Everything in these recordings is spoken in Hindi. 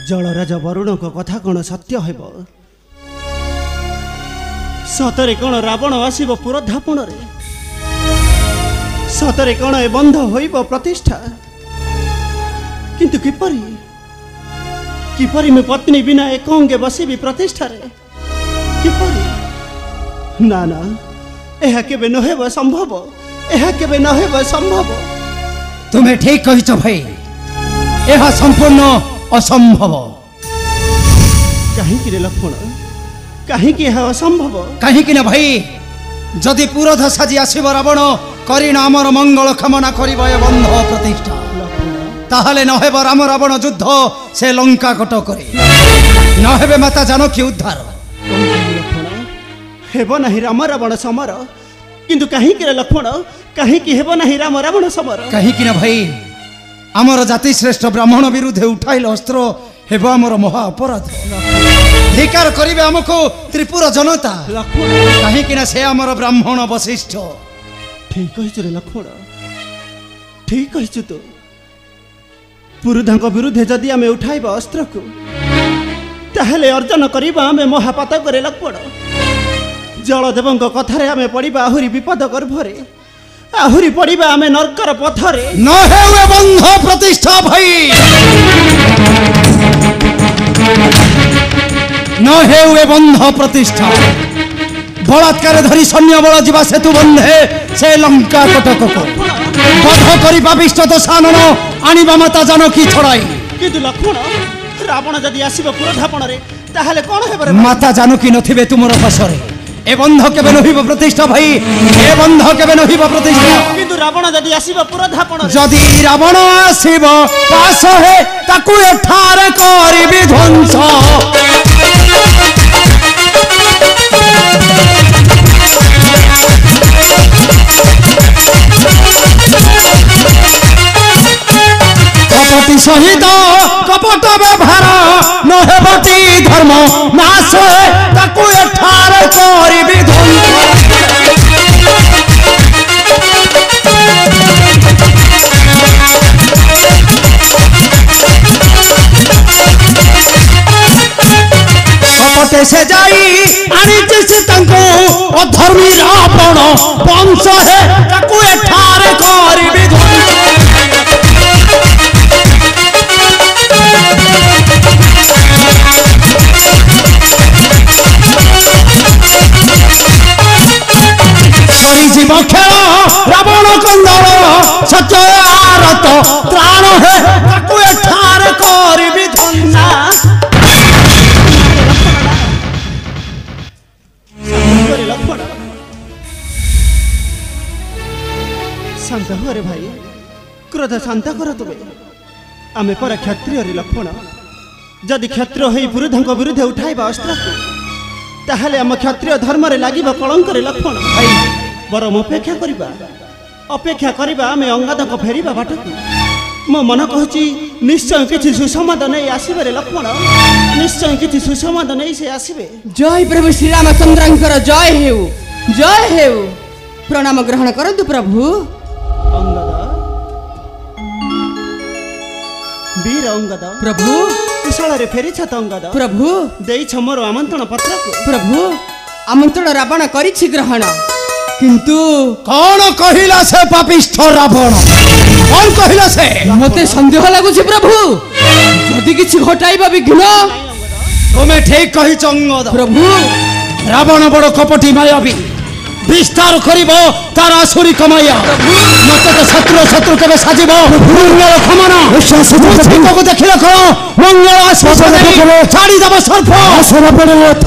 जलराजा वरुण को कथा कौन सत्य हेब सतरे कौन रावण आसब पुरधापण सतरे कौन ए बंध होइब प्रतिष्ठा किंतु किपरि किपरि मैं पत्नी बिना एक अंगे बसबी प्रतिष्ठा रे किपरि ना ना यह केबे न हेब संभव यह केबे न हेब संभव तुम्हें ठीक कहिछ भाई यह संपूर्ण असंभव कहीं लक्ष्मण कहीं असंभव कहीं ना भाई जदि पुरोध साजी आसब रावण करीन आमर मंगल कामना करिब ए बंध प्रतिष्ठा ताहले न हेब राम रावण युद्ध से लंका कटकरे न हेबे माता जानकी उद्धार हेब नहीं राम रावण समर किंतु कहीं लक्ष्मण कहीं हेब नहीं राम रावण समर कहीं ना भाई आमर जाति श्रेष्ठ ब्राह्मण विरुद्धे उठाइल अस्त्र हेब आमर महा अपराध धिकार करिबे हमको त्रिपुर जनता कहीं ना से आमर ब्राह्मण वशिष्ठ ठीक कहिछु रे लक्ष्मण ठीक कहिछु तो पुरुधा विरुद्धे जदि आमे उठाइबा अस्त्र को ताहले अर्जन करिबा आमे महापातक रे लक्ष्मण जलदेवଙ୍କ कथारे आमे पड़िबा आहुरी विपद गर्भरे आहुरी पड़िबा आमे नरकर पथरे न हेउ बंध प्रतिष्ठा भाई न हेउ बंध प्रतिष्ठा बलात्कार धरी सैन्य बल जीवा सेतु बंधे से लंका कटक को बध करी पापिष्ट तो सानन आनिबा माता जानकी छड़ाई किंतु लक्ष्मण रावण जदि आसीबो पुरधापण रे ताहले कोन हेबरे माता जानकी नथिबे तुमर पासरे ए बंध केबे नहिब प्रतिष्ठा भाई ए बंध केबे नहिब प्रतिष्ठा किंतु रावण जदि आसीबो पुरधापण रे जदि रावण आसीबो पास हे ताकू एठारे करिबि ध्वंस कपटी सहित कपट व्यवहार न हेबती धर्म नाश ताकू एठार करिबि ध्वंस कपटे से जाई आनिछि से तांको अधर्मी रावण वंश हे ताकू एठार करिबि ध्वंस जीव खेल रावण कंदर सत्य आरत त्राण है ताकू एठार करिबि ध्वंस शांत हो रे भाई क्रोध शांत कर तुमे आमे पर क्षत्रिय रे लक्ष्मण जदि क्षत्रिय होई पुरुधंक विरुद्धे उठाइबा अस्त्र ताहले हम क्षत्रिय धर्म रे लागिबा कलंक रे लक्ष्मण भाई बरम अपेक्षा करिबा आमे अंगादक फेरिबा बाटकु मो मन कहूची निश्चय किछि सुसंवाद नै आसीबे रे लक्ष्मण निश्चय किछि सुसंवाद नै से आसीबे जय प्रभु श्री रामचंद्रंकर जय हेउ प्रणाम ग्रहण करंतु प्रभु अंगद वीर अंगद प्रभु कुशल रे फेरी छत अंगद प्रभु देई छ मोर आमंत्रण पत्र को प्रभु आमंत्रण रावण करिछि ग्रहण किंतु कौन कहिला से पापिष्ठ रावण कौन कहिला से मते संदेह लागुछि प्रभु जदि किछि घटाइबा विघ्न तुमे ठीक कहि अंगद प्रभु रावण बड़ कपटी मायावी विस्तार करिबो तार आसुरी कमाया नचेत शत्रु केबे साजिबो मंगल खमना विश्वास को देखिले करो मंगल आश्वास छाड़ी दब सर्प आसरा पड़े रथ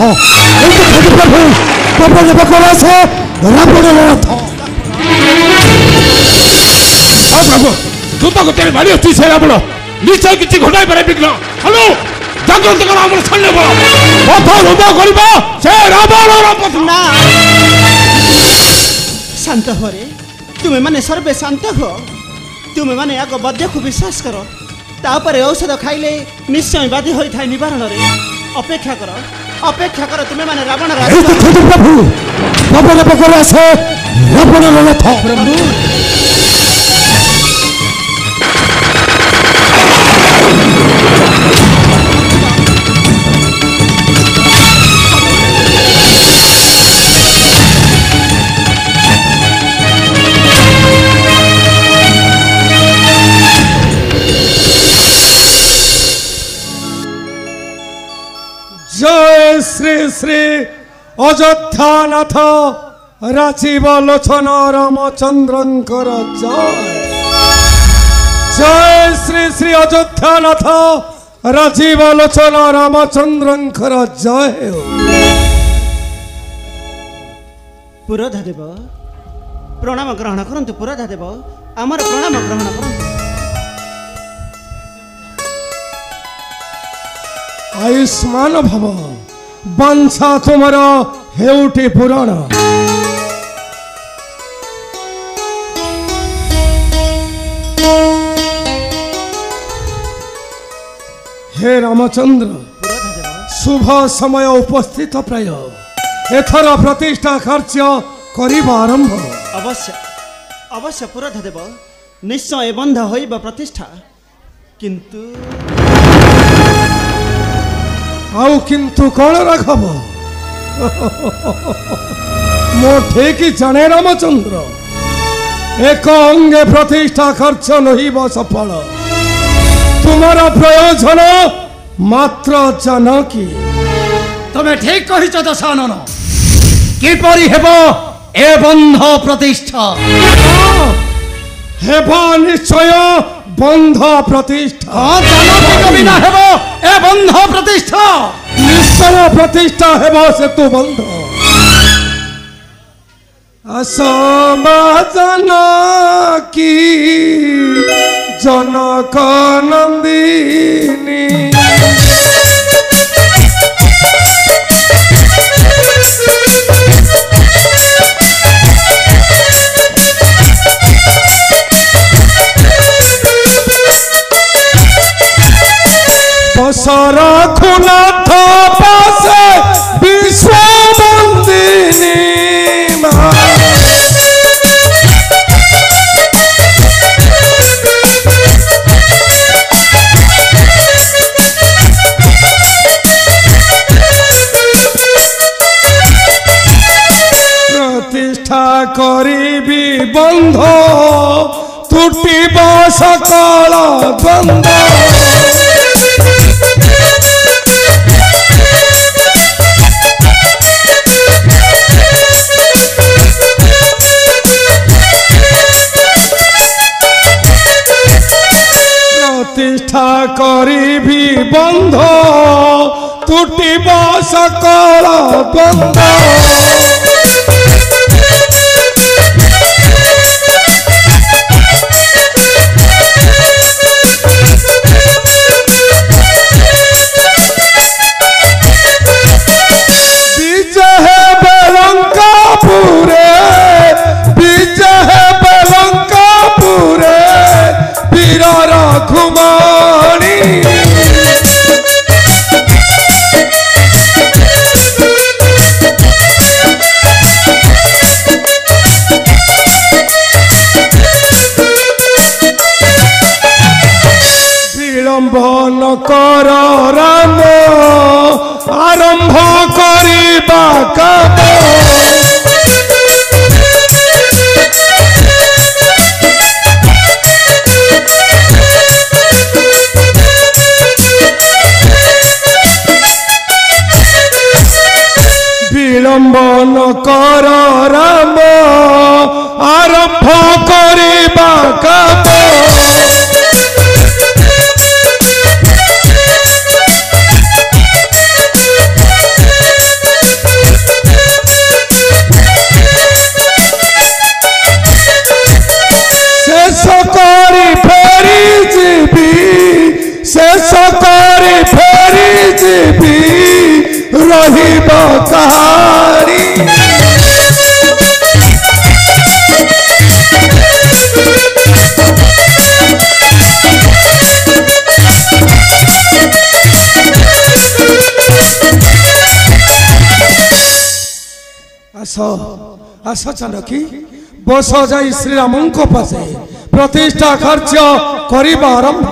प्रभु प्रभु बकरा से रावण रथ ओ प्रभु दूत को तेरे भारी अछि से रावण निश्चय किछि घटाई पारे विघ्न हेलो जागृत कर हमर सैन्य बल पथ रुद करिबो से रावण रथ ना शांत हो रे तुम्हें माने सर्वे शांत हो तुम्हें माने आग वैद्य को विश्वास करो तापरे औषध खाइले निश्चय बाधी होई थाई निवारण रे अपेक्षा करो तुम्हें माने रावण राज प्रभु रावण पकड़ा से रावण रथ प्रभु শ্রী অযোধ্যানাথ রাজীব লোচন রামচন্দ্রঙ্কর জয়। জয় শ্রী শ্রী অযোধ্যানাথ রাজীব লোচন রামচন্দ্রঙ্কর জয়। पुरोधा देव प्रणाम ग्रहण करंतु। पुरोधा देव आमर प्रणाम ग्रहण करंतु। आयुष्मान भव वंशा तुमर हेउटी पुराण। हे रामचंद्र पुरोधा देव शुभ समय उपस्थित प्राय एथर प्रतिष्ठा कार्य करिबा आरंभ। अवश्य अवश्य पुरोधा देव निश्चय बंध होइब प्रतिष्ठा। किंतु आउ किंतु कौन रखब मो ठीक जाने रामचंद्र एक अंगे प्रतिष्ठा खर्च नहिब सफल। तुम्हारा प्रयोजन मात्र जानकी। तुम्हें ठीक कही दशानन किपरि हेब ए बंध प्रतिष्ठा। हेबा निश्चय बंध प्रतिष्ठा। जानकी बिना हेब ए बंध प्रतिष्ठा। निश्चय प्रतिष्ठा हेबा से तू बंध। जानकी जनक नंदिनी रघुनाथ पासे विश्व बंदिनी प्रतिष्ठा करी बंध तुटिब सकल द्वंद्व। प्रतिष्ठा करी बंध तुटिब सकल द्वंद्व। कर राम आरंभ करिबा काम। विलंब न कर राम आरंभ करिबा काम। शेष करी फेरी जीवी रहिब कहानी। आस आस जानकी बस जाई श्रीराम पासे प्रतिष्ठा कार्य करिबा आरंभ।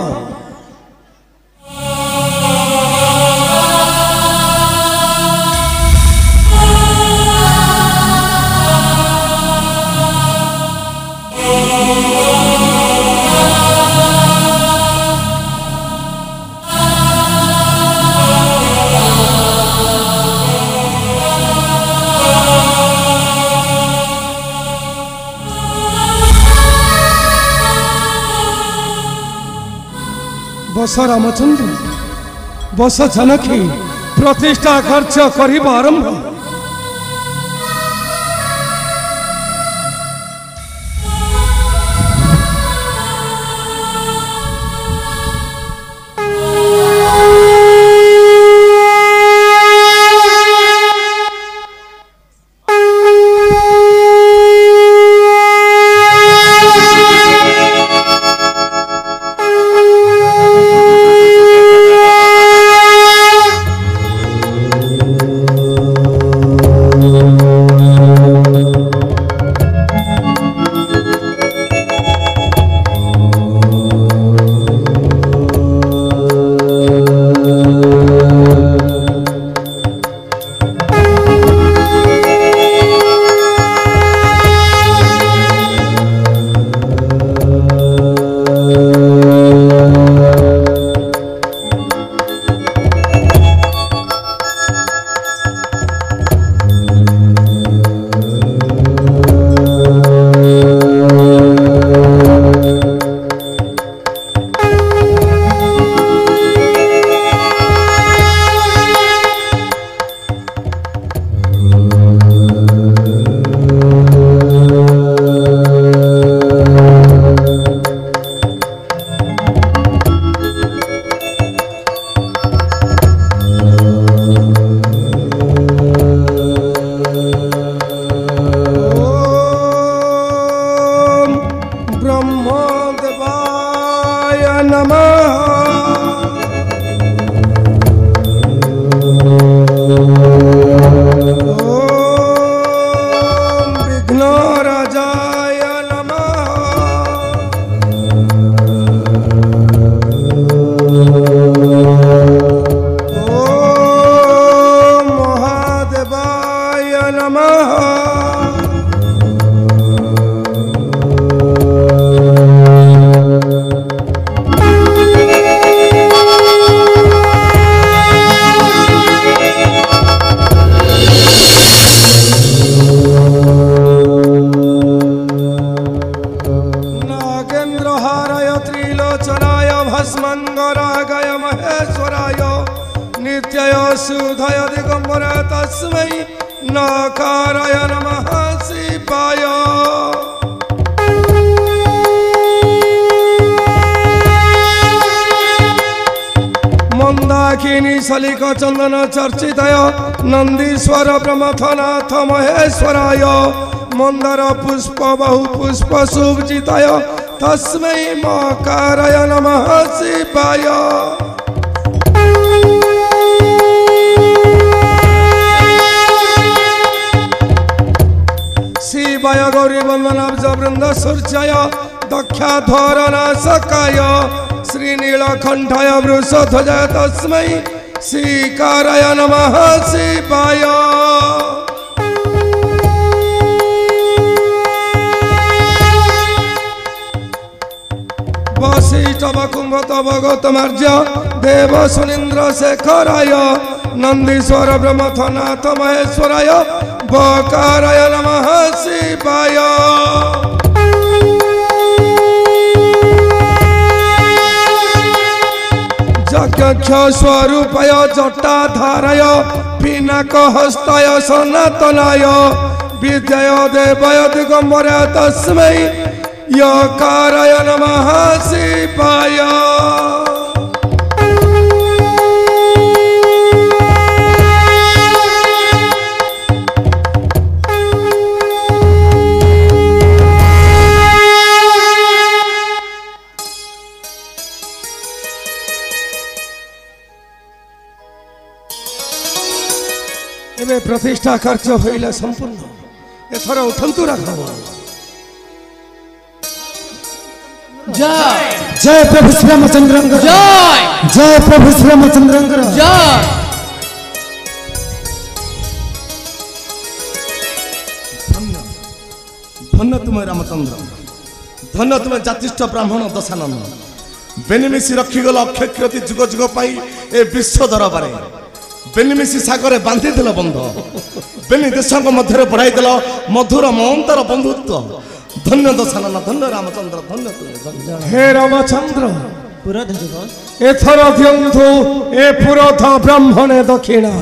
बस रामचंद्र बस जानकी प्रतिष्ठा खर्च करिब आरंभ। चंदन चर्चितय नंदीश्वर प्रमथनाथ महेश्वराय मंदर पुष्प बहु पुष्प शुभजितय तस्मै मकाराय नमः शिवाय। शिवाय गौरी वंदनाब्ज वृंद सूर्याय दक्षाध्वर नाशकाय श्रीनीलकंठाय वृषध्वजाय तस्मै श्रीकाराय नमः शिवाय। वशिष्ठ वकुंभ गौतमार्य देव सुनीन्द्र शेखराय नंदीश्वर ब्रह्मथनाथ महेश्वराय बकाराय नमः शिवाय। यज्ञ स्वरूपाय जटाधाराय पिनाक हस्ताय सनातनाय विद्याय देवाय दिगंबराय तस्मै यकाराय नमः शिवाय। एबे प्रतिष्ठा कार्य होइला संपूर्ण एथर उठंतु राघव। जय जय प्रभु श्री रामचंद्र जय जय प्रभु श्री रामचंद्र जय। धन्य तुम्हें रामचंद्र धन्य तुम्हें जातिष्ठ ब्राह्मण दशानन बेनिमिसी रखीगल अक्षय क्षति जुग जुग पाई ए विश्व दरबारे बेनिमिसी सागरे बांधी दिल बंध बेनि देशों मध्य बढ़ाई दिल मधुर ममतार बंधुत्व। धन्य दशानन धन्य रामचंद्र धन्य तुम्हें। हे रामचंद्र पुरोधा देव एथर दियंतु ए पुरोधा ब्राह्मणे दक्षिणा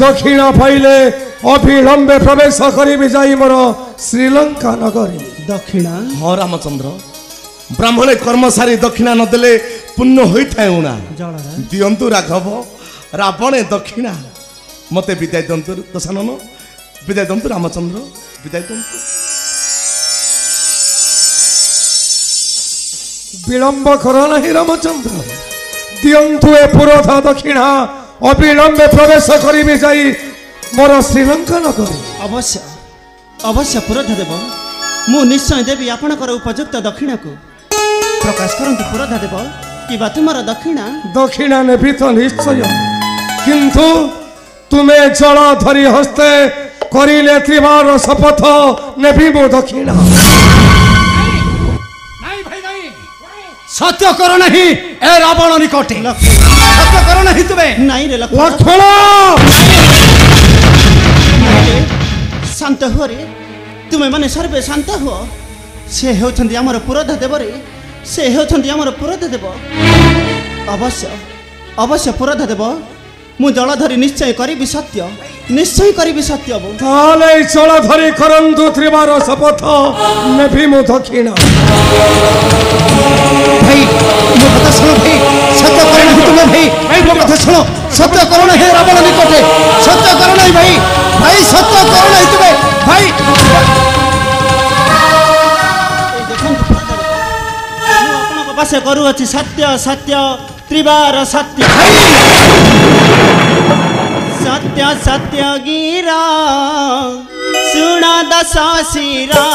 दक्षिणा पाइले अविलंबे प्रवेश करी जाई मोर श्रीलंका नगरी दक्षिणा हाँ रामचंद्र ब्राह्मणे कर्म सारी दक्षिणा नदेले पुण्य होता उणा जलरा दियंतु राघव रावणे दक्षिणा मते विदाय दंतु दशानन विदाय दंतु रामचंद्र विदाय दंतु विलंब करो नहीं रामचंद्र दियंतु ए पुरोधा दक्षिणा अविलंबे प्रवेश करी जाई मोर श्रीलंका नगरी अवश्य अवश्य पुरोधा देव मु निश्चय देवी आपणकर उपयुक्त दक्षिणा को प्रकाश करंतु पुरोधा देव कि तुमर दक्षिणा दक्षिणा नेबी तो निश्चय किंतु तुम्हें जल धरी हस्ते करिले त्रिवार शपथ नेबी मो दक्षिणा सत्य करो नहीं ए रावण निकटे सत्य करो नहीं तुम्हें नाई रे लक्ष्मण लक्ष्मण शांत हुआ रे तुम्हें माने सर्वे शांत हुआ से होछंती हमर पुरोधा देव रे से होछंती हमर पुरोधा देव अवश्य अवश्य पुरोधा देव मु जल धरी निश्चय करी सत्य बो ताले जल धरी करंतु त्रिवार शपथ नेबी मो दक्षिणा भाई मो कथा सुनो भाई सत्य करो नहीं तुम्हें भाई मो कथा सुनो सत्य करो नहीं रावण निकटे सत्य करो नहीं भाई भाई सत्य करो नहीं तुम्हें भाई पासे करू अछि सत्य सत्य त्रिवार सत्य सत्य सत्य गिरा सुना दशा शिरा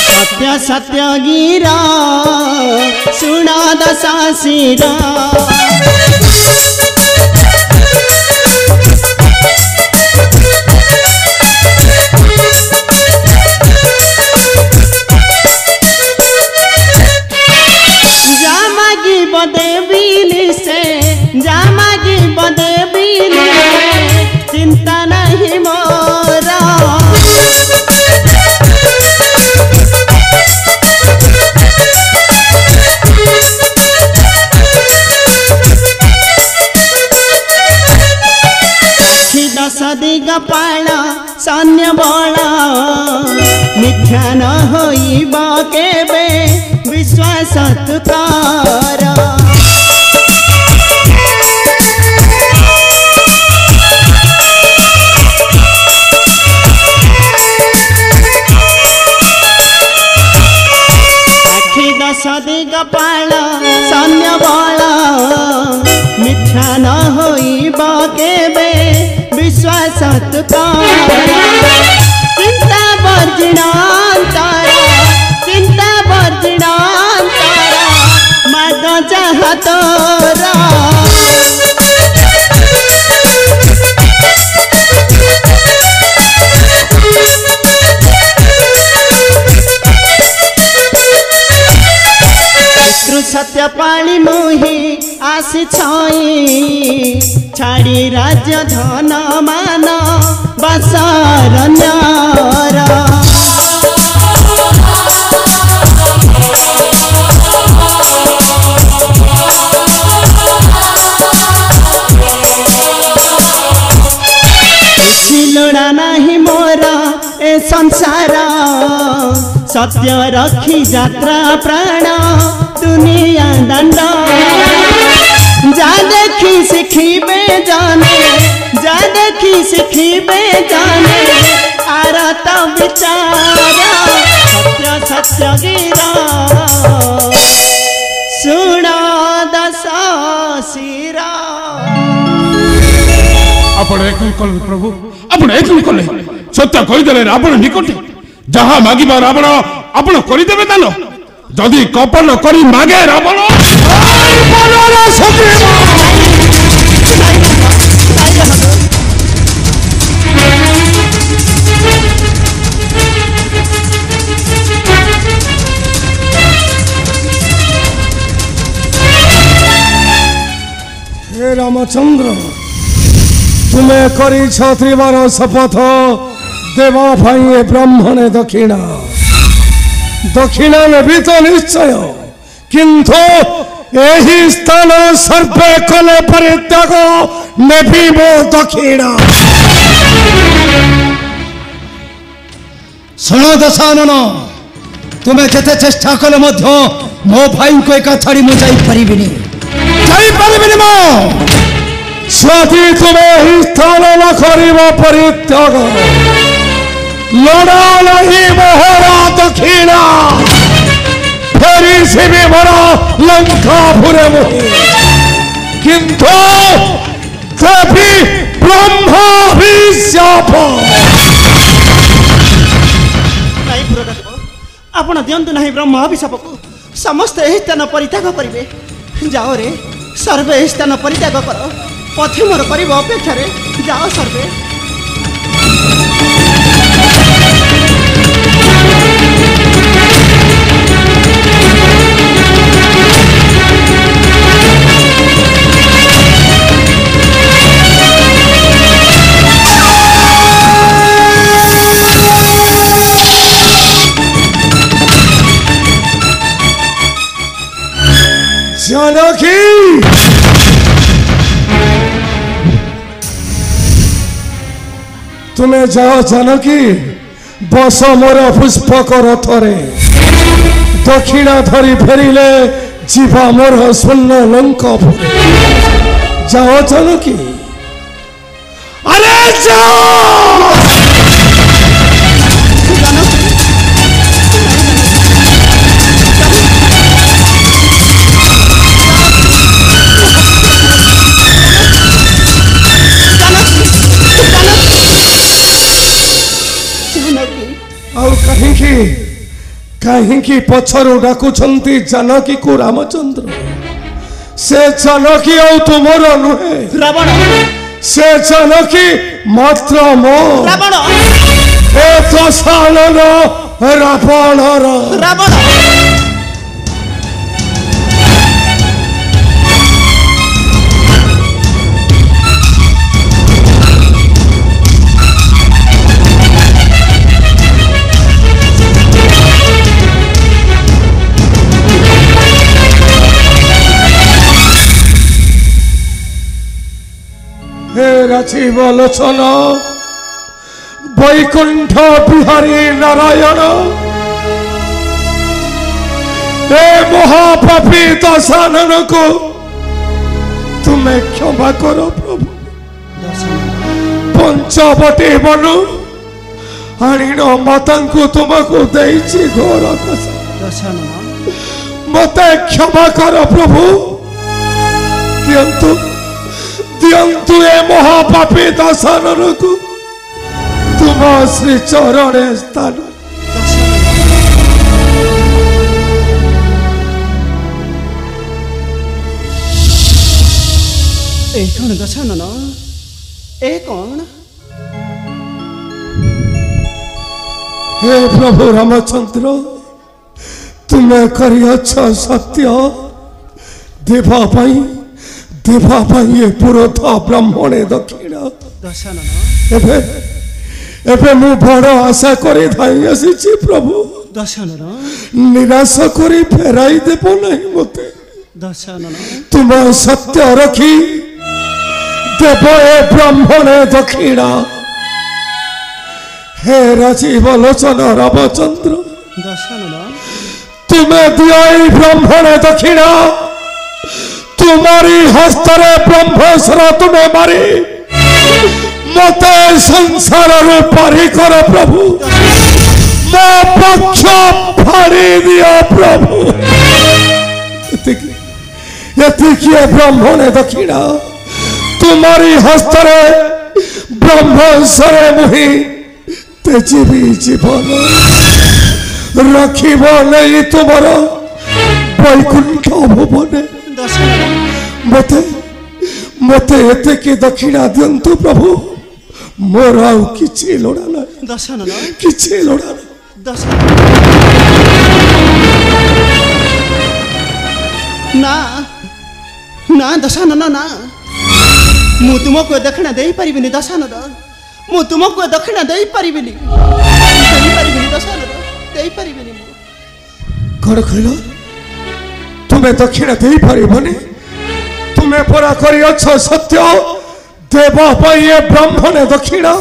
सत्य सत्य गिरा सुना दशा शिरा चिंता नहीं मोरा दशदिग पाला सैन्य बला मिथ्या न होइबा केबे विश्वास तुकार दशदिग पाला सैन्य बला मिथ्या न होइबा केबे विश्वास चिंता वर्जिणांतरा मार्ग जहा तोरा सत्य पाणी मुही आसी छई छाड़ी राज्य धन मान बसरन्यर लुड़ा नहीं मोरा ए संसार सत्य रखी यात्रा प्राण दुनिया दंड जा देखी सिखिबे जाने आरत विचार सत्य सत्य गिरा सुना दशा शिरा आपण एक कले प्रभु आपण एक कले सत्य कहीदेले रावण निकटे जहा मागिबा रावण आपण करिदेबे दान जदि कपल करी मागे रावण रामचंद्र तुमे करी त्रिवार शपथ देवा भाई ब्राह्मणे दक्षिणा दक्षिणा नेबी तो निश्चय किंतु यही स्थान सर्वे कले परित्याग नेबी मो दक्षिणा। शुण दशानन तुम्हें जिते चेष्टा कले मो भाई को एका छाड़ी मु जाई मो स्वाति तुम्हें ही स्थान न करिब परित्याग लड़ा नहीं मोहरा दक्षिणा फेरी से भी बड़ा लंका भुरे मुहे किंतु तभी ब्रह्मा भी शाप नहीं पुरोहित आपण दियंतु नहीं ब्रह्म अभिशाप को समस्त एही स्थान परित्याग करिवे जाओ रे सर्वे एही स्थान परित्याग कर पथि मोर करिब अपेक्षा रे जाओ सर्वे। जानकी तुम्हें जाओ जानकी बस मोर पुष्पक रथरे दक्षिणा धरी फेरिले जीवा मोर शून्य लंक जाओ जानकी अरे जाओ कहीं पछरु डाकुछंती जानकी को रामचंद्र से जानकी और तुमर नुहे रावण से जानकी मात्र मो रावण ए तो सालन रावणर रावण हे राजीव लोचन वैकुंठ बिहारी नारायण हे महापापी दशानन को तुम्हें क्षमा करो प्रभु पंचवटी बनु आणिन माता को तुमको देइछि घोर मते क्षमा करो प्रभु दियंतु ए महापापी दशानन को तुम श्री चरण स्थान ए कौन दशानन ए कौन हे प्रभु रामचंद्र तुम्हें करियछ सत्य देवा ये पुरोधा ब्राह्मणे दक्षिणा एबे एबे मु बड़ आशा करे धाई आसी प्रभु दशानन निराश करी फेराई देबो नहीं मते दशानन तुम सत्य रखी देव ए ब्राह्मणे दक्षिणा हे राजीव लोचन रामचंद्र दशानन तुम्हें दिया ब्राह्मणे दक्षिणा तुम्हारी हस्तरे ब्रह्मेश्वर तुम्हें मारी मते संसार पारी कर प्रभु मो पक्ष फाड़ी दिया प्रभु ये ब्राह्मणे दक्षिणा तुम्हारी हस्तरे ब्रह्मेश्वर मुहि तेजीवी जीवन रखिब नहीं तुमर वैकुंठ भुवने मते मते एते के दक्षिणा दियंतु प्रभु मोर आउ किछि लोड़ा ना दशानन किछि लोड़ा ना ना दशानन ना ମୁଁ ତୁମକୁ ଦକ୍ଷିଣା ଦେଇପାରିବିନି ଦଶାନନ ମୁଁ ତୁମକୁ ଦକ୍ଷିଣା ଦେଇପାରିବିନି ଦଶାନନ ଦେଇପାରିବିନି ମୁଁ କଣ କହିଲ ତୁମେ ଦକ୍ଷିଣା ଦେଇପାରିବନି ତୁମେ ପରା କରିଅଛ ସତ୍ୟ ଦେବ ପାଇଁ ଏ ବ୍ରାହ୍ମଣ ଦକ୍ଷିଣା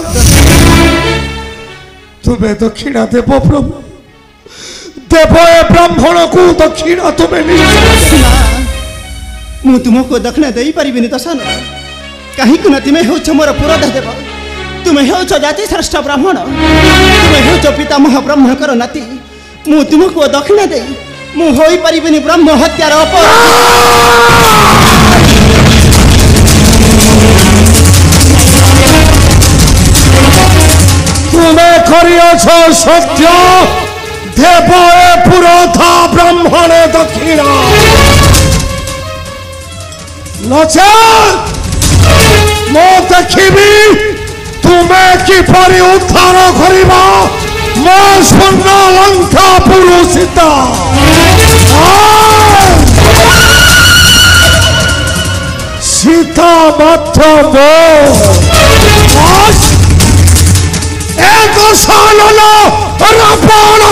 ତୁମେ ଦକ୍ଷିଣା ଦେବ ପ୍ରଭୁ ଦେବ ଏ ବ୍ରାହ୍ମଣକୁ ଦକ୍ଷିଣା ତୁମେ ମୁଁ ତୁମକୁ ଦକ୍ଷିଣା ଦେଇପାରିବିନି ଦଶାନନ କାହିଁକି ନା ତୁମେ ହେଉଛ ମୋର ପୁରୋଧା ଦେବ ତୁମେ ହେଉଛ ଜାତି ଶ୍ରେଷ୍ଠ ବ୍ରାହ୍ମଣ ତୁମେ ହେଉଛ ପିତାମହ ବ୍ରହ୍ମଙ୍କର ନାତି ମୁଁ ତୁମକୁ ଦକ୍ଷିଣା ଦେଇ ମୁଁ ହୋଇପାରିବିନି ବ୍ରହ୍ମ ହତ୍ୟାର ତୁମେ କରିଅଛ ସତ୍ୟ ଦେବ ଏ ପୁରୋଧା ବ୍ରାହ୍ମଣ ଦକ୍ଷିଣା ନଚେତ୍ ମୁଁ ଦେଖିବି ତୁମେ କିପରି ଉଦ୍ଧାର କରିବ ମୋ ସ୍ୱର୍ଣ୍ଣ ଲଙ୍କା ପୁରୁଷିତା ସୀତା ମାତ୍ର ଏ ଦଶାନନ ରାବଣ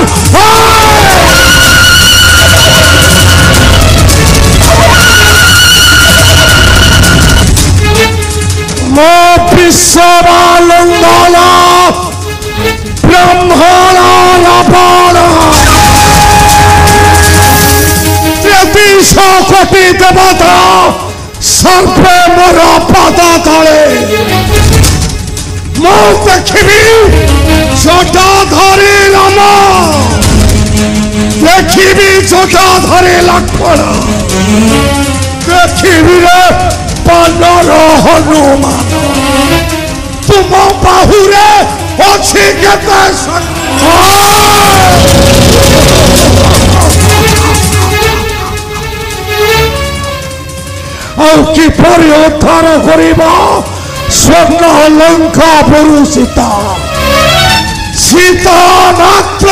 ମୋ ବିଶ୍ୱବାଲଙ୍ଗନ ବ୍ରହ୍ମଣ ରାବଣ 33 କୋଟି ଦେବତା ସର୍ବେ ମୋର ପାଦ ତଳେ ମୁଁ ଦେଖିବି ଜଟା ଧରି ରାମ ଦେଖିବି ଜଟା ଧରି ଲକ୍ଷ୍ମଣ ଦେଖିବି ରେ ବାନର ହନୁମାନ ତୁମ ବାହୁରେ ଅଛି କେତେ ଆଉ କିପରି ଉଦ୍ଧାର କରିବ ସ୍ୱର୍ଣ୍ଣ ଲଙ୍କା ପୁରୁଷିତା ସୀତା ମାତ୍ର